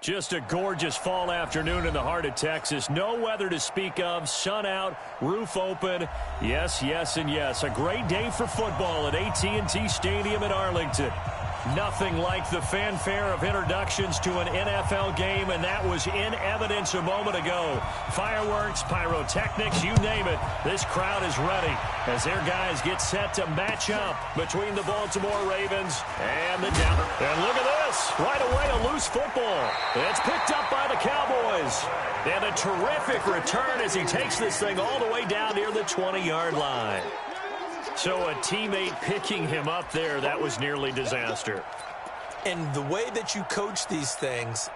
Just a gorgeous fall afternoon in the heart of Texas. No weather to speak of. Sun out, roof open. Yes, yes, and yes. A great day for football at AT&T Stadium in Arlington. Nothing like the fanfare of introductions to an NFL game, and that was in evidence a moment ago. Fireworks, pyrotechnics, you name it. This crowd is ready as their guys get set to match up between the Baltimore Ravens and the Dallas. And look at this. Right away, a loose football. It's picked up by the Cowboys. And a terrific return as he takes this thing all the way down near the 20-yard line. So a teammate picking him up there, that was nearly disaster. And the way that you coach these things,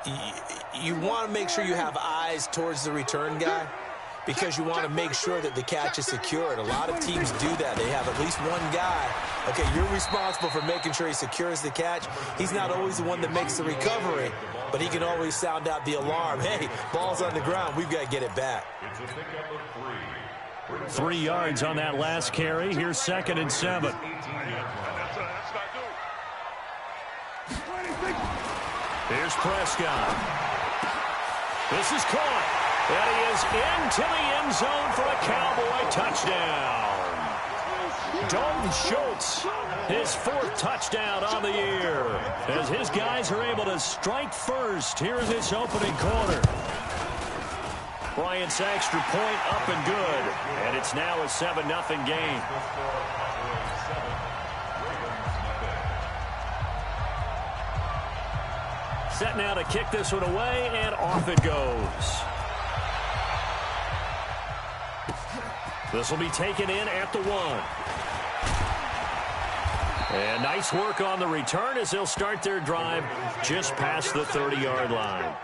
you want to make sure you have eyes towards the return guy because you want to make sure that the catch is secured. A lot of teams do that. They have at least one guy. Okay, you're responsible for making sure he secures the catch. He's not always the one that makes the recovery, but he can always sound out the alarm. Hey, ball's on the ground. We've got to get it back. 3 yards on that last carry. Here's 2nd and 7. Here's Prescott. This is caught. And he is into the end zone for a Cowboy touchdown. Dalton Schultz, his 4th touchdown on the year, as his guys are able to strike first here in this opening quarter. Bryant's extra point up and good. And it's now a 7-0 game. Set now to kick this one away, and off it goes. This will be taken in at the 1. And nice work on the return as they'll start their drive just past the 30-yard line.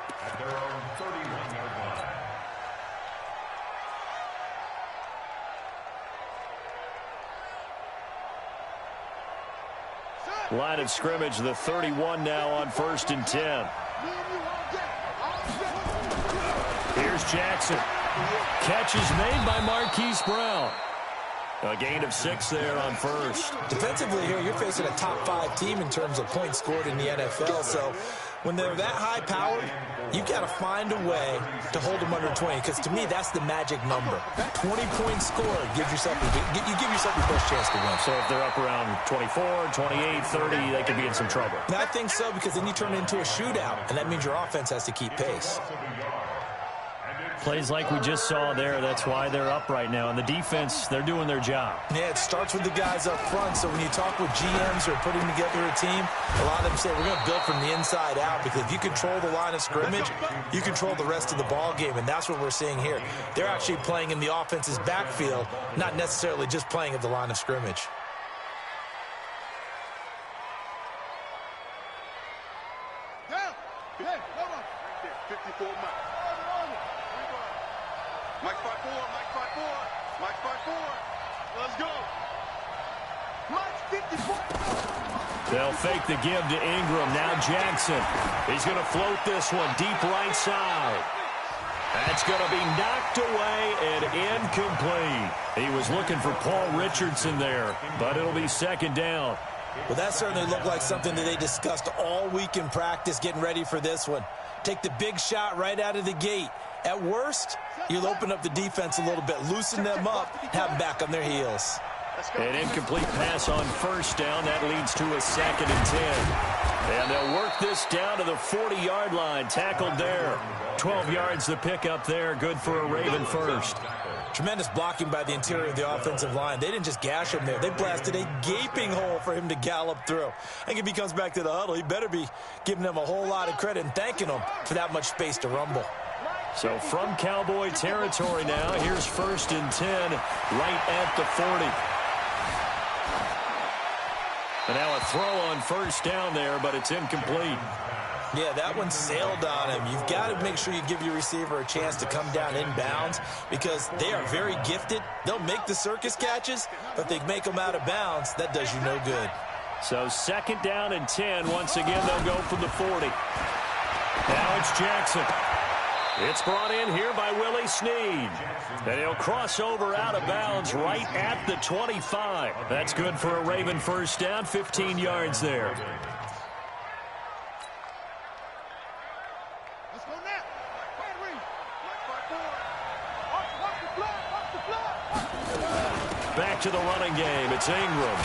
Line of scrimmage, the 31 now on 1st and 10. Here's Jackson. Catch is made by Marquise Brown. A gain of 6 there on 1st. Defensively here, you're facing a top 5 team in terms of points scored in the NFL. So when they're that high-powered, you got to find a way to hold them under 20. Because to me, that's the magic number. 20 points scored, you give yourself your best chance to win. So if they're up around 24, 28, 30, they could be in some trouble. I think so, because then you turn it into a shootout, and that means your offense has to keep pace. Plays like we just saw there, that's why they're up right now. And the defense, they're doing their job. Yeah, it starts with the guys up front. So when you talk with GMs who are putting together a team, a lot of them say we're going to build from the inside out, because if you control the line of scrimmage, you control the rest of the ball game, and that's what we're seeing here. They're actually playing in the offense's backfield, not necessarily just playing at the line of scrimmage. Mike 5-4, Mike 5-4, Mike 5-4. Let's go. Mike 54. They'll fake the give to Ingram. Now Jackson. He's going to float this one deep right side. That's going to be knocked away and incomplete. He was looking for Paul Richardson there, but it'll be 2nd down. Well, that certainly looked like something that they discussed all week in practice, getting ready for this one. Take the big shot right out of the gate. At worst, you'll open up the defense a little bit, loosen them up, have them back on their heels. An incomplete pass on 1st down. That leads to a 2nd and 10. And they'll work this down to the 40-yard line. Tackled there. 12 yards the pickup there. Good for a Raven first. Tremendous blocking by the interior of the offensive line. They didn't just gash him there. They blasted a gaping hole for him to gallop through. I think if he comes back to the huddle, he better be giving them a whole lot of credit and thanking them for that much space to rumble. So from Cowboy territory now, here's 1st and 10 right at the 40. And now a throw on 1st down there, but it's incomplete. Yeah, that one sailed on him. You've got to make sure you give your receiver a chance to come down inbounds, because they are very gifted. They'll make the circus catches, but if they make them out of bounds, that does you no good. So 2nd down and 10. Once again, they'll go from the 40. Now it's Jackson. It's brought in here by Willie Snead. And he'll cross over out of bounds right at the 25. That's good for a Raven 1st down, 15 yards there. Let's go now. Back to the running game. It's Ingram.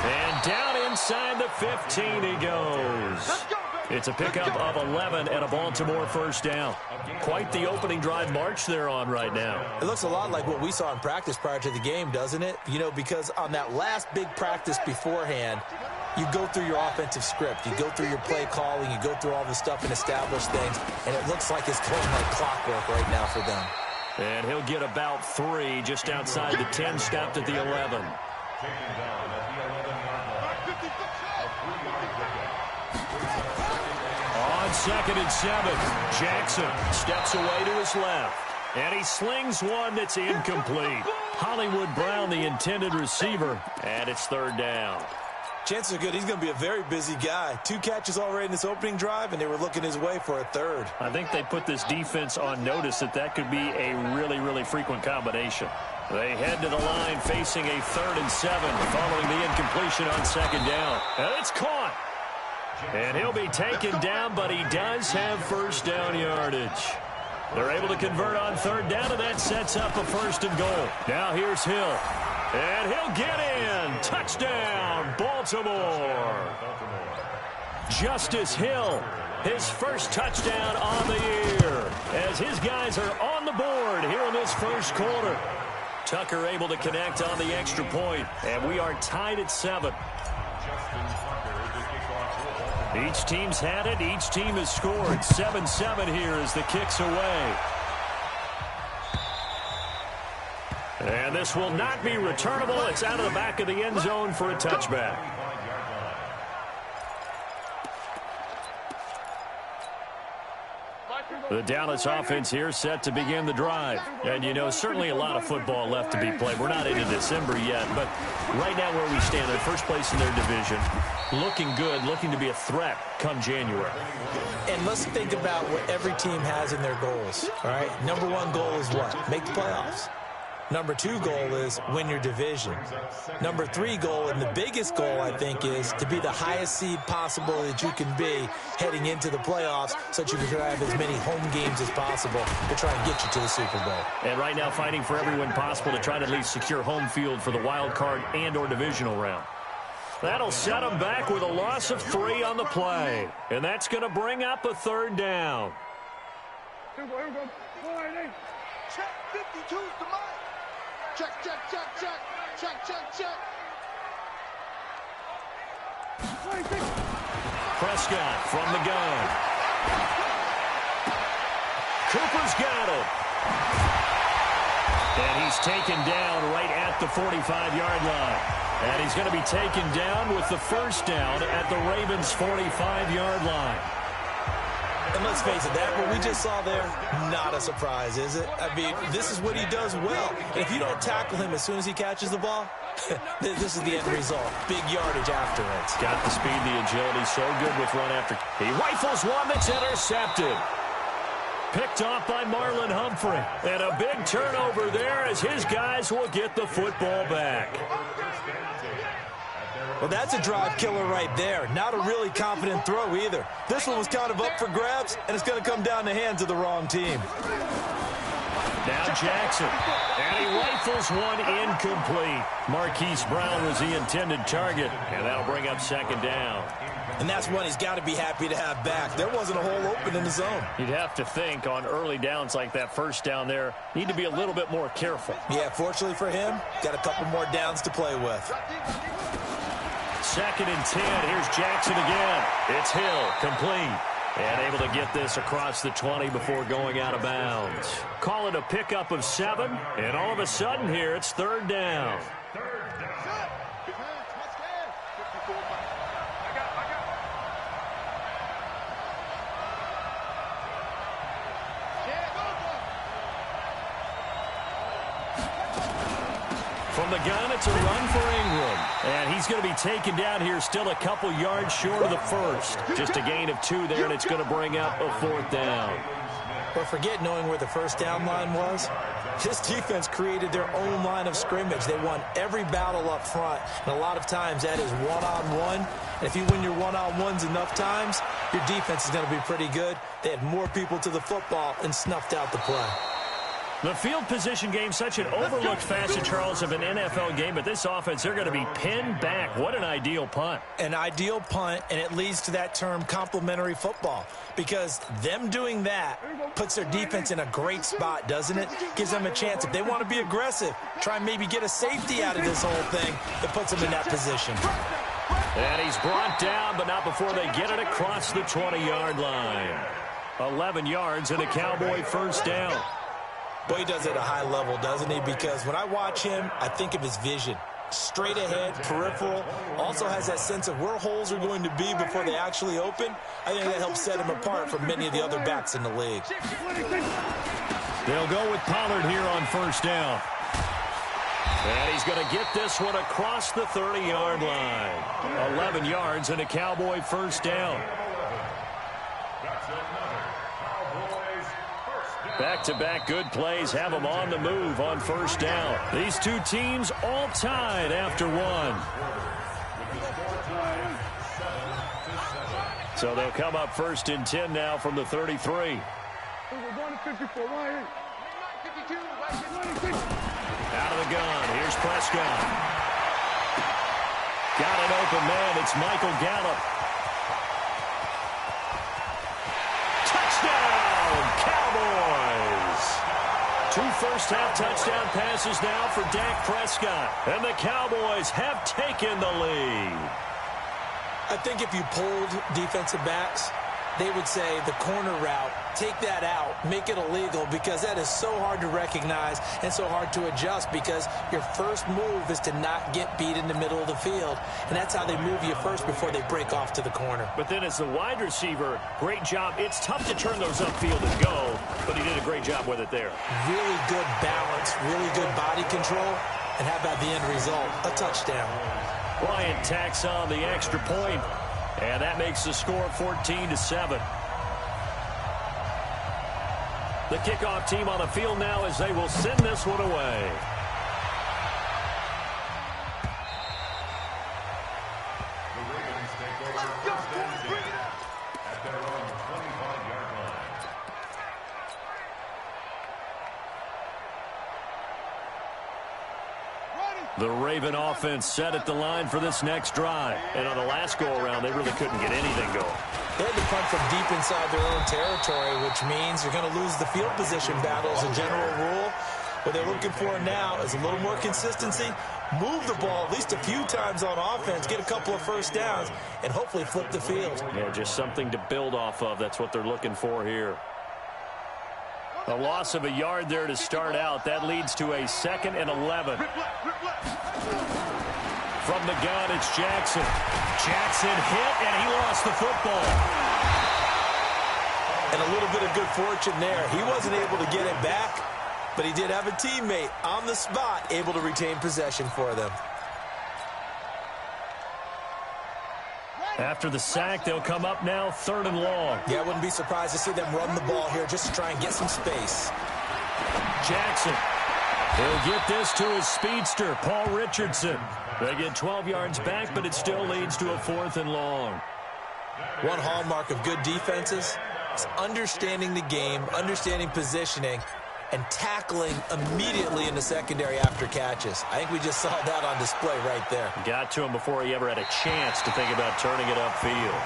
And down inside the 15 he goes. It's a pickup of 11 and a Baltimore first down. Quite the opening drive march they're on right now. It looks a lot like what we saw in practice prior to the game, doesn't it? You know, because on that last big practice beforehand, you go through your offensive script. You go through your play calling. You go through all the stuff and establish things. And it looks like it's going like clockwork right now for them. And he'll get about 3 just outside the 10, stopped at the 11. On 2nd and 7, Jackson steps away to his left. And he slings one that's incomplete. Hollywood Brown, the intended receiver, and it's 3rd down. Chances are good he's going to be a very busy guy. 2 catches already in this opening drive, and they were looking his way for a 3rd. I think they put this defense on notice that could be a really, really frequent combination. They head to the line facing a 3rd and 7 following the incompletion on 2nd down. And it's caught. And he'll be taken down, but he does have first down yardage. They're able to convert on 3rd down, and that sets up a 1st and goal. Now here's Hill. And he'll get in. Touchdown, Baltimore. Justice Hill, his first touchdown on the year, as his guys are on the board here in this first quarter. Tucker able to connect on the extra point, and we are tied at 7. Each team's had it. Each team has scored. 7-7 here as the kick's away. And this will not be returnable. It's out of the back of the end zone for a touchback. The Dallas offense here set to begin the drive. And, you know, certainly a lot of football left to be played. We're not into December yet, but right now where we stand, they're first place in their division. Looking good, looking to be a threat come January. And let's think about what every team has in their goals, all right? Number 1 goal is what? Make the playoffs. Number 2 goal is win your division. Number 3 goal, and the biggest goal, I think, is to be the highest seed possible that you can be heading into the playoffs so that you can have as many home games as possible to try and get you to the Super Bowl. And right now fighting for every win possible to try to at least secure home field for the wild card and or divisional round. That'll set them back with a loss of 3 on the play. And that's going to bring up a 3rd down. Check 52's the mark. Check, check, check, check. Check, check, check. Prescott from the gun. Cooper's got it. And he's taken down right at the 45-yard line. And he's going to be taken down with the first down at the Ravens' 45-yard line. And let's face it, that what we just saw there, not a surprise, is it? I mean, this is what he does well. And if you don't tackle him as soon as he catches the ball, this is the end result. Big yardage after it. Got the speed, the agility, so good with run after. He rifles one that's intercepted. Picked off by Marlon Humphrey. And a big turnover there as his guys will get the football back. Well, that's a drive killer right there. Not a really confident throw either. This one was kind of up for grabs, and it's going to come down the hands of the wrong team. Now Jackson, and he rifles one incomplete. Marquise Brown was the intended target, and that'll bring up 2nd down. And that's one he's got to be happy to have back. There wasn't a hole open in the zone. You'd have to think on early downs like that first down there, need to be a little bit more careful. Yeah, fortunately for him, got a couple more downs to play with. 2nd and 10. Here's Jackson again. It's Hill, complete. And able to get this across the 20 before going out of bounds. Call it a pickup of 7. And all of a sudden here, it's 3rd down. From the gun, it's a run for Ingram. And he's going to be taken down here still a couple yards short of the first. Just a gain of 2 there, and it's going to bring up a 4th down. Or forget knowing where the first down line was. This defense created their own line of scrimmage. They won every battle up front, and a lot of times that is one-on-one. And if you win your one-on-ones enough times, your defense is going to be pretty good. They had more people to the football and snuffed out the play. The field position game, such an overlooked facet, Charles, of an NFL game, but this offense, they're going to be pinned back. What an ideal punt. An ideal punt, and it leads to that term complementary football, because them doing that puts their defense in a great spot, doesn't it? Gives them a chance. If they want to be aggressive, try and maybe get a safety out of this whole thing, it puts them in that position. And he's brought down, but not before they get it across the 20-yard line. 11 yards and a Cowboy first down. Boy, he does it at a high level, doesn't he? Because when I watch him, I think of his vision. Straight ahead, peripheral, also has that sense of where holes are going to be before they actually open. I think that helps set him apart from many of the other backs in the league. They'll go with Pollard here on first down. And he's going to get this one across the 30-yard line. 11 yards and a Cowboy first down. Back-to-back good plays have them on the move on first down. These two teams all tied after one. So they'll come up first and 10 now from the 33. Out of the gun. Here's Prescott. Got an open man. It's Michael Gallup. Touchdown, Cowboys. 2 first-half touchdown passes now for Dak Prescott. And the Cowboys have taken the lead. I think if you polled defensive backs, they would say the corner route, take that out, make it illegal, because that is so hard to recognize and so hard to adjust, because your first move is to not get beat in the middle of the field, and that's how they move you first before they break off to the corner. But then as the wide receiver, great job. It's tough to turn those upfield and go, but he did a great job with it there. Really good balance, really good body control, and how about the end result? A touchdown. Bryant tacks on the extra point. And that makes the score 14-7. The kickoff team on the field now as they will send this one away. The Raven offense set at the line for this next drive. And on the last go-around, they really couldn't get anything going. They had to punt from deep inside their own territory, which means you're going to lose the field position battle as a general rule. What they're looking for now is a little more consistency, move the ball at least a few times on offense, get a couple of first downs, and hopefully flip the field. Yeah, just something to build off of. That's what they're looking for here. A loss of a yard there to start out. That leads to a 2nd and 11. From the gun, it's Jackson. Jackson hit, and he lost the football. And a little bit of good fortune there. He wasn't able to get it back, but he did have a teammate on the spot able to retain possession for them. After the sack, they'll come up now 3rd and long. Yeah, I wouldn't be surprised to see them run the ball here just to try and get some space. Jackson. He'll get this to his speedster, Paul Richardson. They get 12 yards back, but it still leads to a 4th and long. One hallmark of good defenses is understanding the game, understanding positioning, and tackling immediately in the secondary after catches. I think we just saw that on display right there. Got to him before he ever had a chance to think about turning it upfield.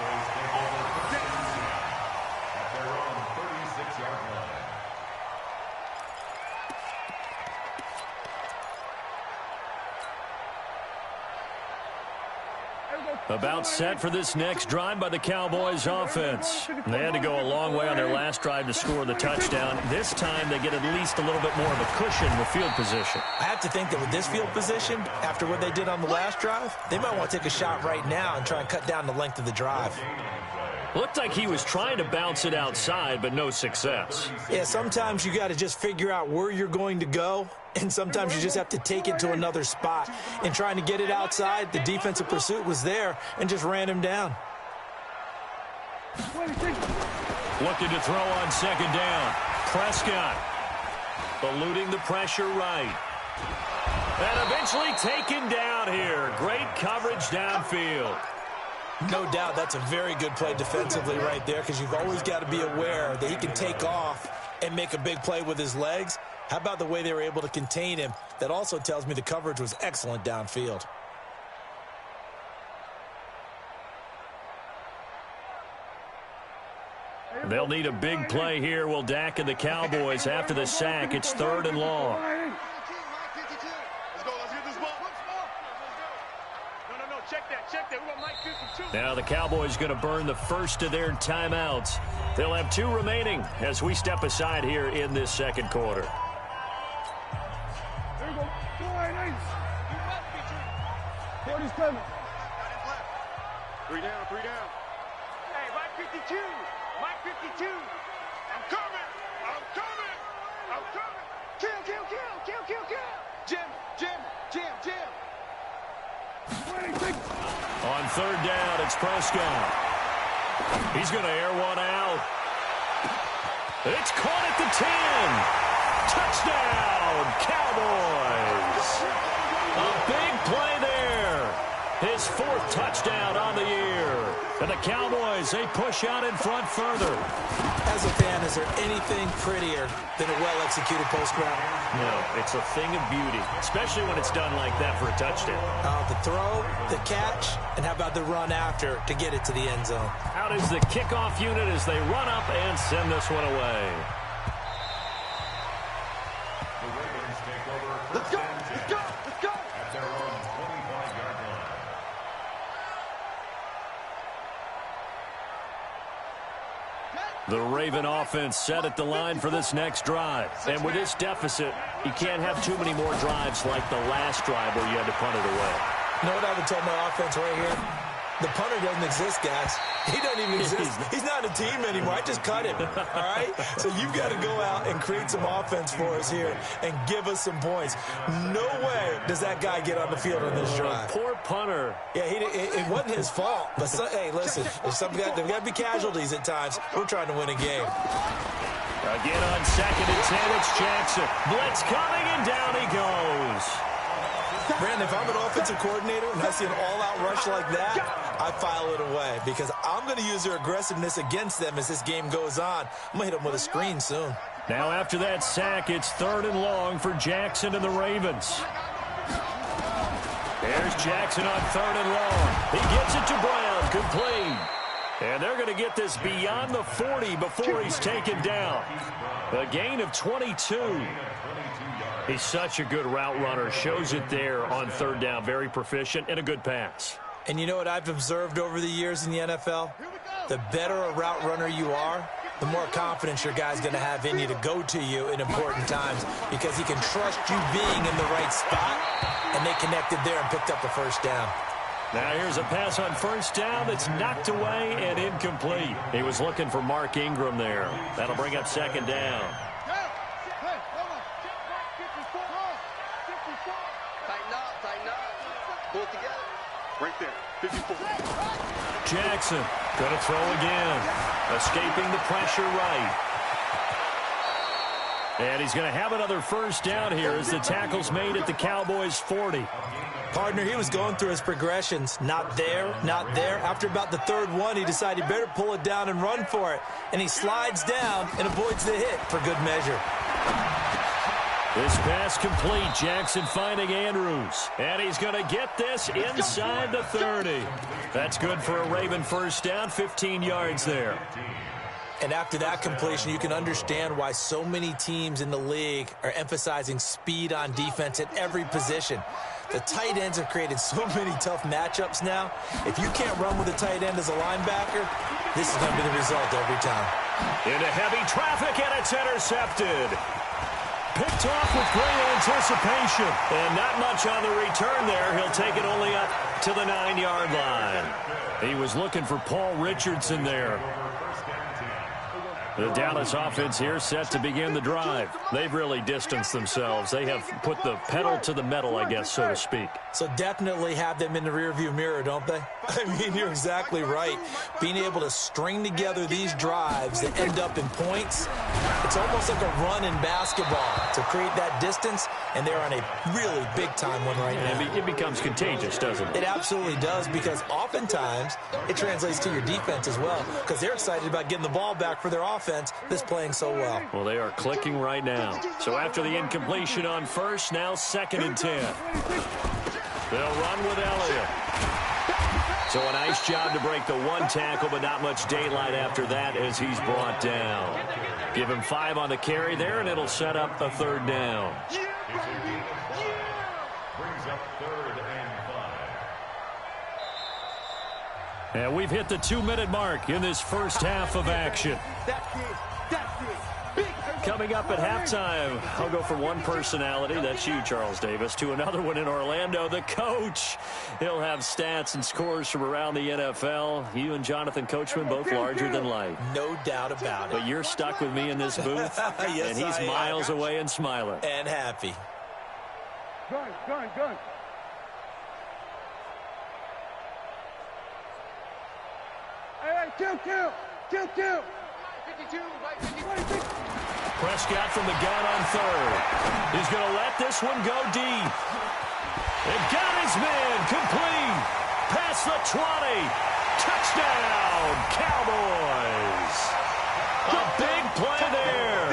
About set for this next drive by the Cowboys offense. They had to go a long way on their last drive to score the touchdown. This time they get at least a little bit more of a cushion with field position. I have to think that with this field position, after what they did on the last drive, they might want to take a shot right now and try and cut down the length of the drive. Looked like he was trying to bounce it outside, but no success. Yeah, sometimes you got to just figure out where you're going to go, and sometimes you just have to take it to another spot. In trying to get it outside, the defensive pursuit was there and just ran him down. Looking to throw on 2nd down. Prescott. eluding the pressure right. And eventually taken down here. Great coverage downfield. No doubt that's a very good play defensively right there, because you've always got to be aware that he can take off and make a big play with his legs. How about the way they were able to contain him? That also tells me the coverage was excellent downfield. They'll need a big play here. Will Dak and the Cowboys after the sack. It's 3rd and long. Now the Cowboys going to burn the first of their timeouts. They'll have 2 remaining as we step aside here in this second quarter. There you go. 47. 3 down, 3 down. Hey, Mike 52. Mike 52. I'm coming. I'm coming. I'm coming. Kill, kill, kill, kill, kill, kill. Jim, Jim, Jim, Jim. On 3rd down, it's Prescott. He's going to air one out. It's caught at the 10. Touchdown, Cowboys. A big play there. His 4th touchdown on the year. And the Cowboys, they push out in front further. As a fan, is there anything prettier than a well-executed post route? No, it's a thing of beauty, especially when it's done like that for a touchdown. The throw, the catch, and how about the run after to get it to the end zone? Out is the kickoff unit as they run up and send this one away. Let's go. Let's go. Let's go. At their own 25-yard line. The Raven offense set at the line for this next drive. And with this deficit, you can't have too many more drives like the last drive where you had to punt it away. You know what I would tell my offense right here? The punter doesn't exist, guys. He doesn't even exist. He's not a team anymore. I just cut him, all right? So you've got to go out and create some offense for us here and give us some points. No way does that guy get on the field on this drive. Poor punter. Yeah, it wasn't his fault. But, hey, listen, there's got to be casualties at times. We're trying to win a game. Again on 2nd and 10, it's Jackson. Blitz coming, and down he goes. Brandon, if I'm an offensive coordinator and I see an all-out rush like that, I file it away because I'm going to use their aggressiveness against them as this game goes on. I'm going to hit them with a screen soon. Now after that sack, it's 3rd and long for Jackson and the Ravens. There's Jackson on 3rd and long. He gets it to Brown, complete. And they're going to get this beyond the 40 before he's taken down. A gain of 22. He's such a good route runner. Shows it there on 3rd down. Very proficient and a good pass. And you know what I've observed over the years in the NFL? The better a route runner you are, the more confidence your guy's going to have in you to go to you in important times because he can trust you being in the right spot, and they connected there and picked up the 1st down. Now here's a pass on 1st down that's knocked away and incomplete. He was looking for Mark Ingram there. That'll bring up 2nd down. Pull it together. Right there. 54. Jackson going to throw again. Escaping the pressure right. And he's going to have another 1st down here as the tackle's made at the Cowboys' 40. Partner, he was going through his progressions. Not there, not there. After about the 3rd one, he decided he better pull it down and run for it. And he slides down and avoids the hit for good measure. This pass complete. Jackson finding Andrews. And he's going to get this inside the 30. That's good for a Raven 1st down, 15 yards there. And after that completion, you can understand why so many teams in the league are emphasizing speed on defense at every position. The tight ends have created so many tough matchups now. If you can't run with a tight end as a linebacker, this is going to be the result every time. Into heavy traffic, and it's intercepted. Picked off with great anticipation. And not much on the return there. He'll take it only up to the 9-yard line. He was looking for Paul Richardson there. The Dallas offense here set to begin the drive. They've really distanced themselves. They have put the pedal to the metal, I guess, so to speak. So definitely have them in the rearview mirror, don't they? I mean, you're exactly right. Being able to string together these drives that end up in points, it's almost like a run in basketball to create that distance, and they're on a really big-time one right now. It becomes contagious, doesn't it? It absolutely does, because oftentimes it translates to your defense as well, because they're excited about getting the ball back for their offense that's playing so well. Well, they are clicking right now. So after the incompletion on first, now 2nd and 10. They'll run with Elliott. So a nice job to break the one tackle, but not much daylight after that as he's brought down. Give him 5 on the carry there, and it'll set up a 3rd down. Brings up 3rd and 5. And we've hit the 2-minute mark in this first half of action. Coming up at halftime, I'll go from one personality, that's you, Charles Davis, to another one in Orlando, the coach. He'll have stats and scores from around the NFL. You and Jonathan Coachman, both larger than life. No doubt about it. But you're stuck with me in this booth, yes, and he's miles away and smiling. And happy. Gun. Hey, kill. 52, right 52. Prescott from the gun on 3rd. He's going to let this one go deep. They've got his man complete. Past the 20. Touchdown, Cowboys. A big play there.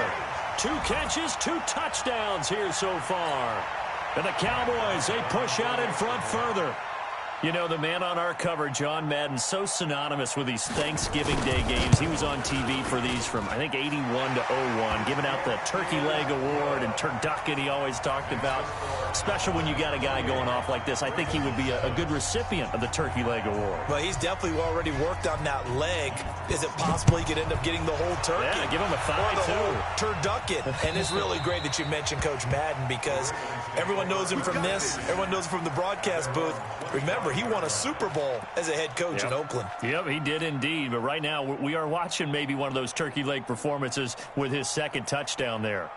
2 catches, 2 touchdowns here so far. And the Cowboys, they push out in front further. You know, the man on our cover, John Madden, so synonymous with these Thanksgiving Day games. He was on TV for these from, I think, 81 to 01, giving out the Turkey Leg Award and turducken he always talked about. Special when you got a guy going off like this. I think he would be a good recipient of the Turkey Leg Award. Well, he's definitely already worked on that leg. Is it possible he could end up getting the whole turkey? Yeah, give him a thigh, too. Turducken. And it's really great that you mentioned Coach Madden, because everyone knows him from this. Everyone knows him from the broadcast booth. Remember, he won a Super Bowl as a head coach in Oakland. Yep, he did indeed. But right now, we are watching maybe one of those turkey leg performances with his 2nd touchdown there.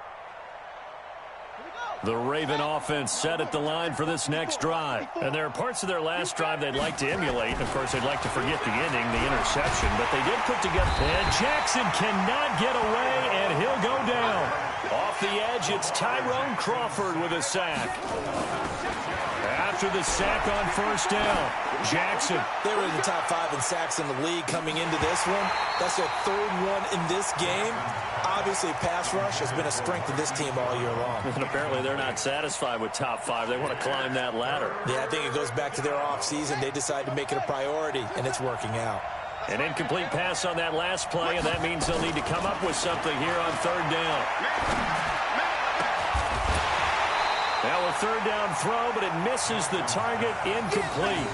The Raven offense set at the line for this next drive. And there are parts of their last drive they'd like to emulate. And, of course, they'd like to forget the ending, the interception. But they did put together. And Jackson cannot get away, and he'll go down. Off the edge, it's Tyrone Crawford with a sack. After the sack on 1st down, Jackson. They were in the top 5 in sacks in the league coming into this one. That's their 3rd one in this game. Obviously, pass rush has been a strength of this team all year long. And apparently they're not satisfied with top 5. They want to climb that ladder. Yeah, I think it goes back to their offseason. They decided to make it a priority, and it's working out. An incomplete pass on that last play, and that means they'll need to come up with something here on 3rd down. Now a 3rd down throw, but it misses the target, incomplete.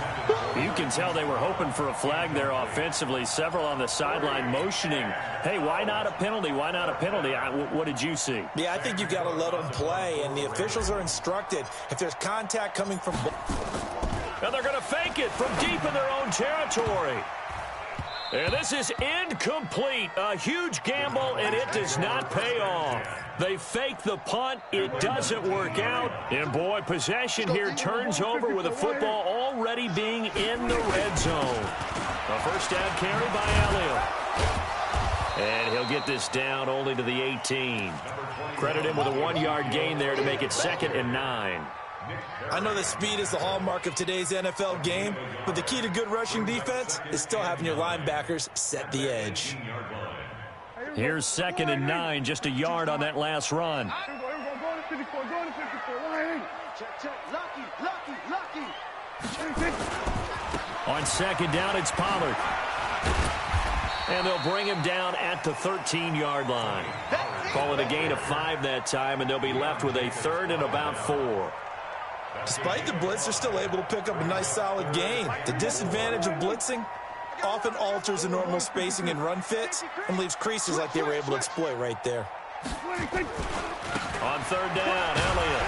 You can tell they were hoping for a flag there offensively. Several on the sideline motioning, hey, why not a penalty? Why not a penalty? What did you see? Yeah, I think you've got to let them play, and the officials are instructed if there's contact coming from... And they're going to fake it from deep in their own territory. And this is incomplete. A huge gamble, and it does not pay off. They fake the punt. It doesn't work out. And, boy, possession here turns over with the football already being in the red zone. A 1st down carry by Elliott. And he'll get this down only to the 18. Credit him with a 1-yard gain there to make it 2nd and 9. I know that speed is the hallmark of today's NFL game, but the key to good rushing defense is still having your linebackers set the edge. Here's 2nd and 9, just a yard on that last run. On 2nd down, it's Pollard. And they'll bring him down at the 13-yard line. Call it a gain of 5 that time, and they'll be left with a 3rd and about 4. Despite the blitz, they're still able to pick up a nice, solid gain. The disadvantage of blitzing often alters the normal spacing and run fits and leaves creases like they were able to exploit right there. On 3rd down, Elliott.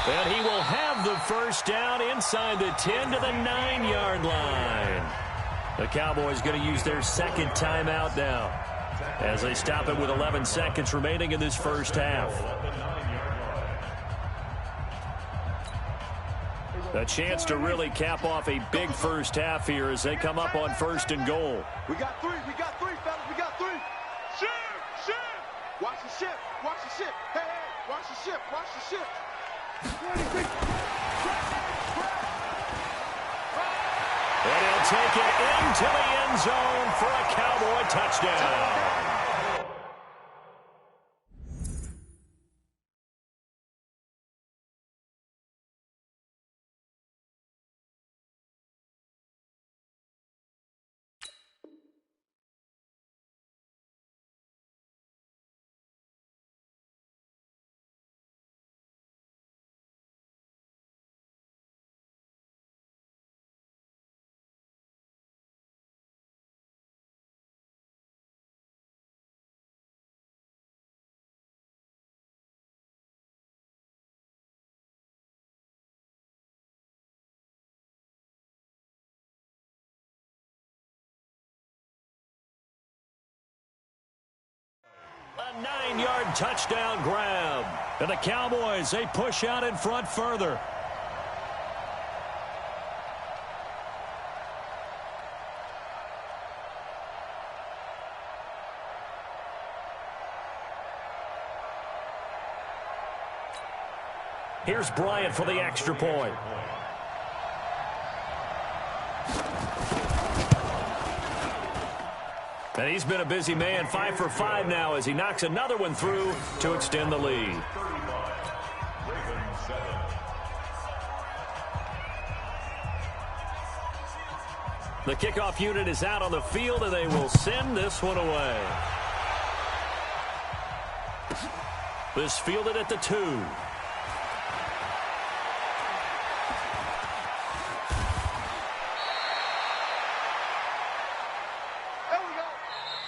And he will have the 1st down inside the 10 to the 9-yard line. The Cowboys going to use their 2nd timeout now. as they stop it with 11 seconds remaining in this first half. A chance to really cap off a big first half here as they come up on 1st and goal. We got three, fellas, we got three. Ship. Watch the ship. Hey, watch the ship. And he'll take it into the end zone for a Cowboy touchdown. A 9-yard touchdown grab. And the Cowboys, they push out in front further. Here's Bryant for the extra point. And he's been a busy man, 5 for 5 now as he knocks another one through to extend the lead. The kickoff unit is out on the field, and they will send this one away. This fielded at the 2.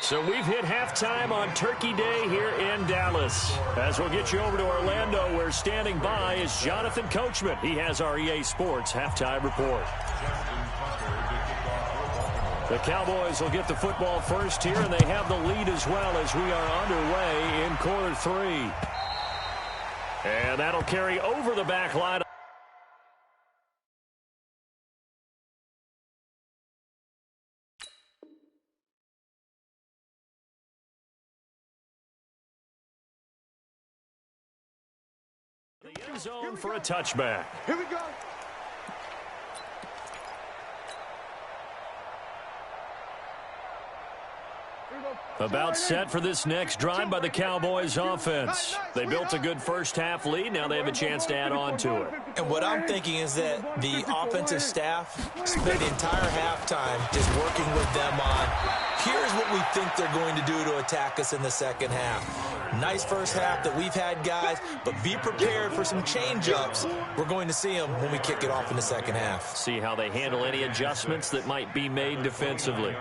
So we've hit halftime on Turkey Day here in Dallas. As we'll get you over to Orlando, where standing by is Jonathan Coachman. He has our EA Sports halftime report. The Cowboys will get the football first here, and they have the lead as well as we are underway in quarter 3. And that'll carry over the back line. The end zone for a touchback. Here we go. About set for this next drive by the Cowboys offense. They built a good first half lead. Now they have a chance to add on to it. And what I'm thinking is that the offensive staff spent the entire halftime just working with them on, here's what we think they're going to do to attack us in the second half. Nice first half that we've had, guys, but be prepared for some change-ups. We're going to see them when we kick it off in the second half. See how they handle any adjustments that might be made defensively.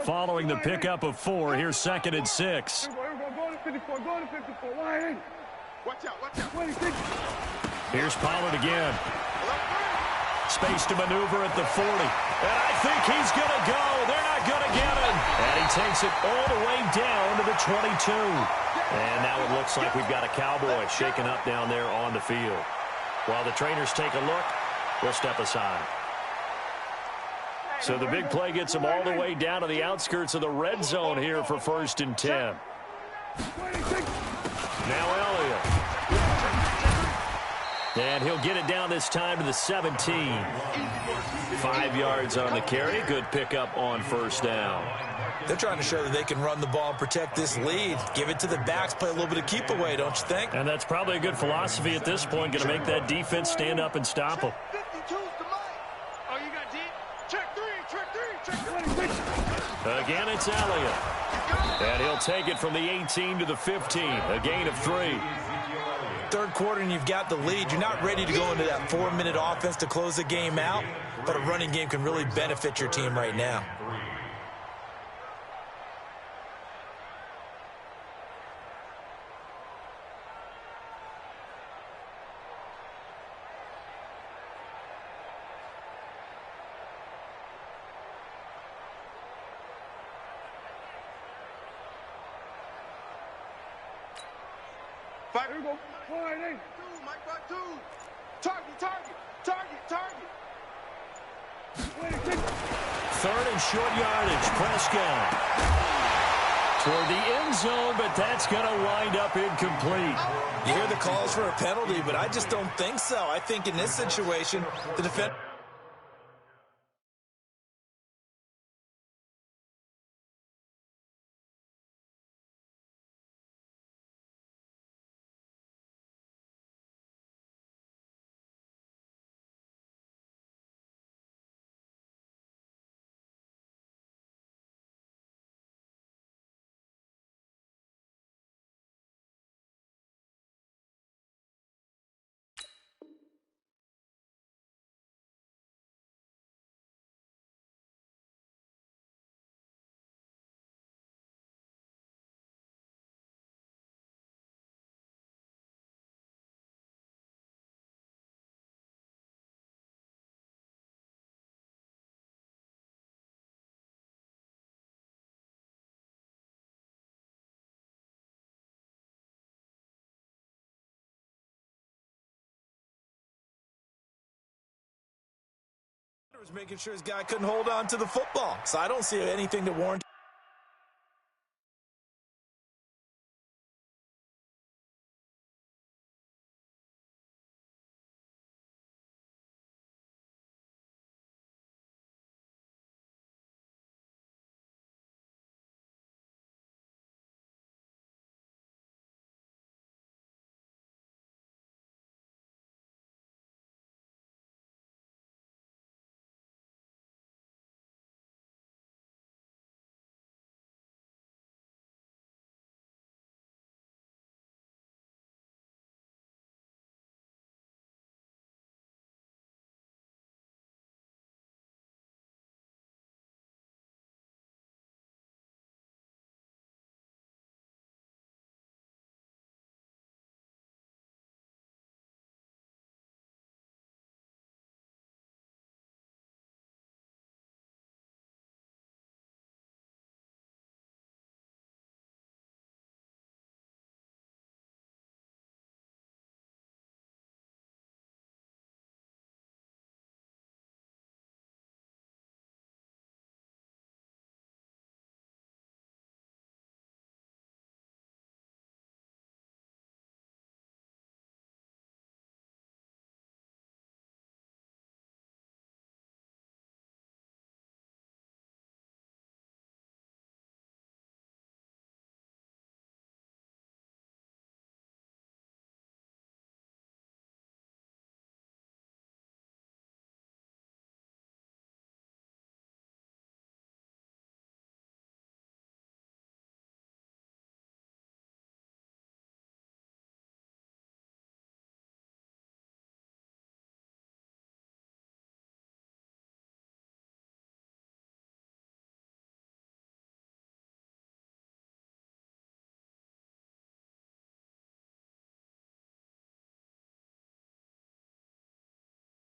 Following the pickup of 4, here's 2nd and 6. Here's Pollard again. Space to maneuver at the 40. And I think he's going to go. They're not going to get him. And he takes it all the way down to the 22. And now it looks like we've got a Cowboy shaken up down there on the field. While the trainers take a look, we'll step aside. So the big play gets him all the way down to the outskirts of the red zone here for 1st and 10. Now Elliott. And he'll get it down this time to the 17. 5 yards on the carry. Good pickup on 1st down. They're trying to show that they can run the ball and protect this lead. Give it to the backs, play a little bit of keep away, don't you think? And that's probably a good philosophy at this point. Going to make that defense stand up and stop them. Again, it's Elliott. And he'll take it from the 18 to the 15. A gain of 3. Third quarter and you've got the lead. You're not ready to go into that 4-minute offense to close the game out, but a running game can really benefit your team right now. Fight. Here we go. Two, Mike, fight two. Target, target, target, target. Third and short yardage. Prescott toward the end zone, but that's going to wind up incomplete. You hear the calls for a penalty, but I just don't think so. I think in this situation, the defense... was making sure his guy couldn't hold on to the football. So I don't see anything to warrant.